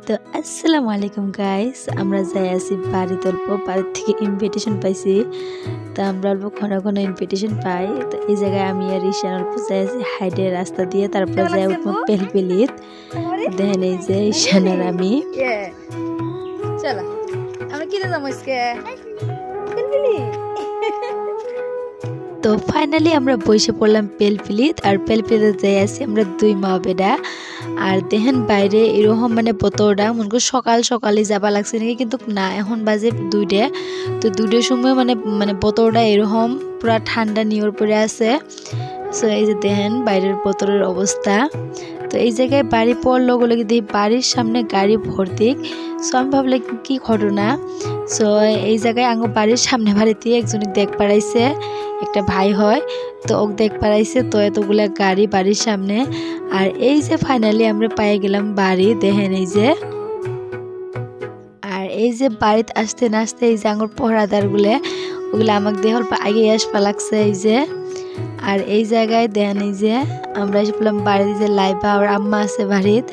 তো আসসালামু আলাইকুম গাইস, আমরা যাই আছি বাড়িতে। অল্প বাড়ির থেকে ইনভিটেশন পাইছি, তো আমরা অল্প ঘন ঘন ইনভিটেশন পাই। তো এই জায়গায় আমি আর ঈশান অল্প যাই আছি হাইডে রাস্তা দিয়ে, তারপরে যাই উঠবো পেলপেলিত। দেখেন এই যে ঈশান আর আমি। চলো আমরা কিনে যাবো আজকে। তো ফাইনালি আমরা বসে পড়লাম পেলপিলিত, আর পেলপিলিতে যাই আছি আমরা দুই মা বেডা। আর দেখেন বাইরে এরকম মানে বতরটা মনে করি সকাল সকালে যাবা লাগছে নাকি, কিন্তু না, এখন বাজে 2টা। তো 2টার সময় মানে মানে বতরটা এরকম পুরা ঠান্ডা নিয়র পরে আছে। সো এই যে দেখেন বাইরের বতরের অবস্থা। তো এই জায়গায় বাড়ি পড়ার লগে লগে দেখি বাড়ির সামনে গাড়ি ভর্তি। সো আমি ভাবলাম কি ঘটনা। সো এই জায়গায় আঙ্গ বাড়ির সামনে বাড়িতে একজনকে দেখ পাড়াইছে, একটা ভাই হয়, তো ওক দেখ পাড়াইছে। তো এতগুলা গাড়ি বাড়ির সামনে। আর এই যে ফাইনালি আমরা পাই গেলাম বাড়ি। দেখেন এই যে, আর এই যে বাড়িতে আসতে না আসতে এই যে আঙ্গুর পহরাদারগুলো ওগুলো আমাকে দেখে অল্প আগে আসবা লাগছে এই যে। আর এই জায়গায় দেখেন এই যে আমরা এসে বললাম বাড়িতে, যে লাইবা আর আম্মা আছে বাড়িত,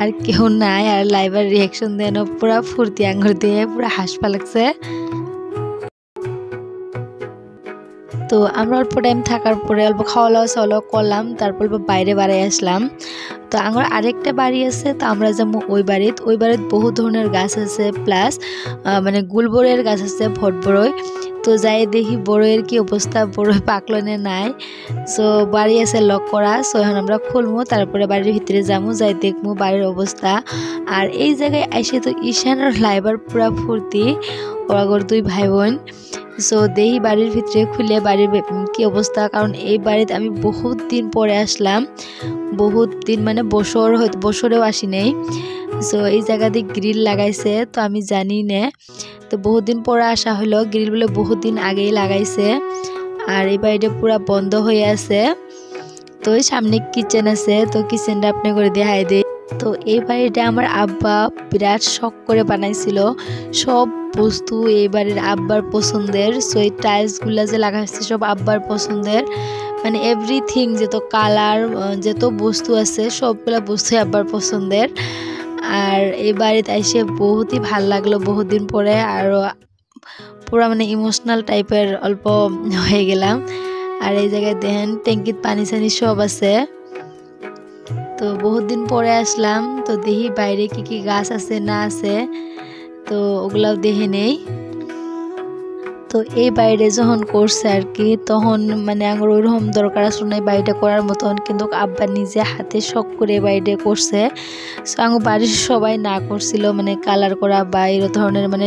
আর কেউ নাই। আর লাইবার রিয়াকশন দেন পুরা ফুর্তি আঙ্গুর দিয়ে পুরা হাসপা লাগছে। তো আমরা অল্প টাইম থাকার পরে অল্প খাওয়া দাওয়া করলাম, তারপর বাইরে বাড়াই আসলাম। তো আমার আরেকটা বাড়ি আছে, তো আমরা যাবো ওই বাড়িতে বহু ধরনের গাছ আছে, প্লাস মানে গুলবরের গাছ আছে, ভট বড়ই। তো যাই দেখি বড়ইয়ের কি অবস্থা, বড়ই পাকলনে নাই। সো বাড়ি আছে লক করা। সো এখন আমরা খুলবো, তারপরে বাড়ির ভিতরে যাবো, যাই দেখবো বাড়ির অবস্থা। আর এই জায়গায় এসে তো ঈশান আর লাইবার পুরা ফুর্তি, ওরা দুই ভাই বোন। সো দেখি বাড়ির ভিতরে খুলে বাড়ির কি অবস্থা, কারণ এই বাড়িতে আমি বহুত দিন পরে আসলাম, বহুত দিন মানে বছরেও আসি নেই। সো এই জায়গা দিয়ে গ্রিল লাগাইছে, তো আমি জানি না, তো বহুত দিন পরে আসা হলো। গ্রিল বলে বহুত দিন আগেই লাগাইছে। আর এই বাড়িটা পুরা বন্ধ হয়ে আছে। তো এই সামনে কিচেন আছে, তো কিচেনটা আপনি করে দেখাই দেয়। তো এই বাড়িটা আমার আব্বা বিরাট শখ করে বানাইছিল, সব বস্তু এই বাড়ির আব্বার পছন্দের। সো এই টাইলসগুলো যে লাগাইছে সব আব্বার পছন্দের, মানে এভরিথিং, যত কালার যত বস্তু আছে সবগুলা বস্তু আব্বার পছন্দের। আর এই বাড়িতে এসে বহুতই ভাল লাগলো বহুত দিন পরে, আর পুরো মানে ইমোশনাল টাইপের অল্প হয়ে গেলাম। আর এই জায়গায় দেখেন ট্যাঙ্কিত পানি সানি সব আছে। তো বহুত দিন পরে আসলাম, তো দেখি বাইরে কি কি গাছ আছে না আছে, তো ওগুলাও দেখে নেই। তো এই বাড়িটা যখন করছে আর কি, তখন মানে আমার ওইরকম দরকার আসলে নাই বাড়িটা করার মতন, কিন্তু আব্বা নিজে হাতে শখ করে বাড়িটা করছে। সো আমার বাড়ির সবাই না করছিল মানে কালার করা বা এই ধরনের মানে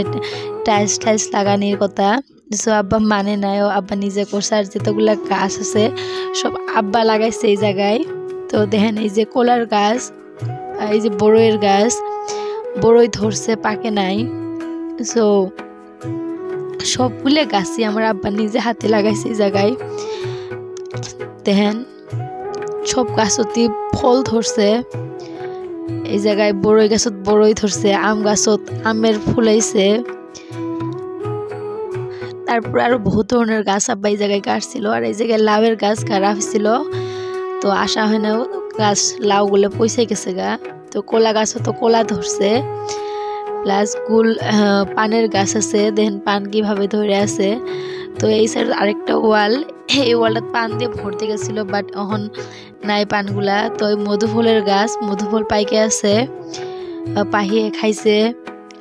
টাইলস লাগানোর কথা। সো আব্বা মানে নাই, আব্বা নিজে করছে। আর যতগুলা গাছ আছে সব আব্বা লাগাইছে এই জায়গায়। তো দেখেন এই যে কলার গাছ, এই যে বড়ইয়ের গাছ, বড়ই ধরছে পাকে নাই। সো সবগুলো গাছই আমার আব্বা নিজে হাতে লাগাইছে এই জায়গায়। দেখেন সব গাছতে ফল ধরছে এই জায়গায়, বড়ই গাছত বড়ই ধরছে, আম গাছত আমের ফুলাইছে। তারপর আরো বহুত ধরনের গাছ আব্বা এই জায়গায় কাটছিল। আর এই জায়গায় লাউয়ের গাছ কাটা হয়েছিল, তো আসা হয় না, গাছ লাউগুলো পয়সা গেছে গা। তো কলা গাছও তো কলা ধরছে, প্লাস পানের গাছ আছে, দেখেন পান কিভাবে ধরে আছে। তো এই সাইড আরেকটা ওয়াল, এই ওয়ালটা পান দিয়ে ভর্তি গেছিল, বাট এখন নাই পানগুলা। তো ওই মধুফুলের গাছ, মধুফুল পাইকে আছে, পাহিয়ে খাইছে।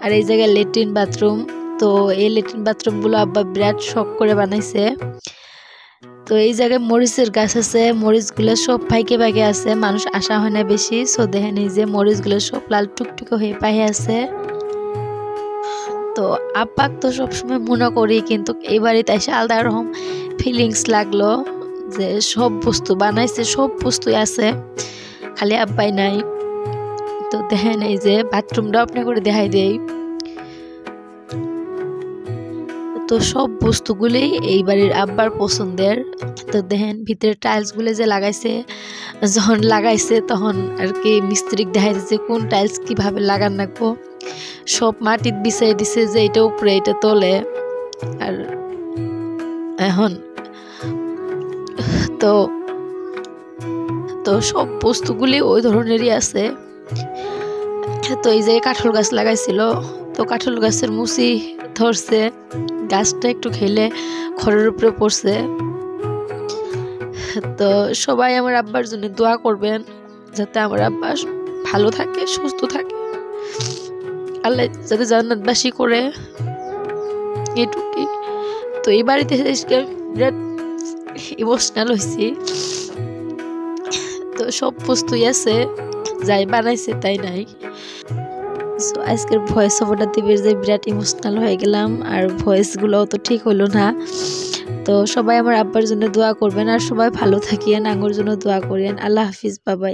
আর এই জায়গায় লেট্রিন বাথরুম, তো এই লেট্রিন বাথরুমগুলো আব্বা বিরাট শখ করে বানাইছে। তো এই জায়গায় মরিচের গাছ আছে, মরিচগুলো সব পাইকে আছে, মানুষ আসা হয় না বেশি। সো দেখেন এই যে মরিচগুলো সব লাল টুকটুকে হয়ে পাহে আছে। তো আব্বাক তো সবসময় মনে করি, কিন্তু এই বাড়িতে এসে আলাদা রকম ফিলিংস লাগলো, যে সব বস্তু বানাইছে, সব বস্তুই আছে, খালি আব্বাই নাই। তো দেখেন এই যে বাথরুমটা আপনি করে দেখাই দেই। তো সব বস্তুগুলোই এই বাড়ির আব্বার পছন্দের। তো দেখেন ভিতরে টাইলসগুলো যে লাগাইছে, যখন লাগাইছে তখন আর কি মিস্ত্রিক দেখাই দিচ্ছে কোন টাইলস কিভাবে লাগান রাখবো। সব মাটির বিছাই দিছে, যে এটা উপরে এটা তোলে। আর এখন তো তো সব বস্তুগুলি ওই ধরনেরই আছে। তো এই যে কাঁঠাল গাছ লাগাইছিল, তো কাঁঠাল গাছের মুচি ধরছে, গাছটা একটু খেলে খড়ের উপরে পড়ছে। তো সবাই আমার আব্বার জন্য দোয়া করবেন যাতে আমার আব্বা ভালো থাকে, সুস্থ থাকে, আল্লাহ যাতে জান্নাতবাসী করে, এটুকুই। তো এই বাড়িতে বিরাট ইমোশনাল হয়েছি। তো সব বস্তুই আছে, যাই বানাইছে তাই নাই। সো আজকের ভয়েস ওভারটা দিবে যে বিরাট ইমোশনাল হয়ে গেলাম, আর ভয়েসগুলোও তো ঠিক হলো না। তো সবাই আমার আব্বার জন্য দোয়া করবেন, আর সবাই ভালো থাকিয়েন, আঙ্গুর জন্য দোয়া করেন। আল্লাহ হাফিজ, বাবাই।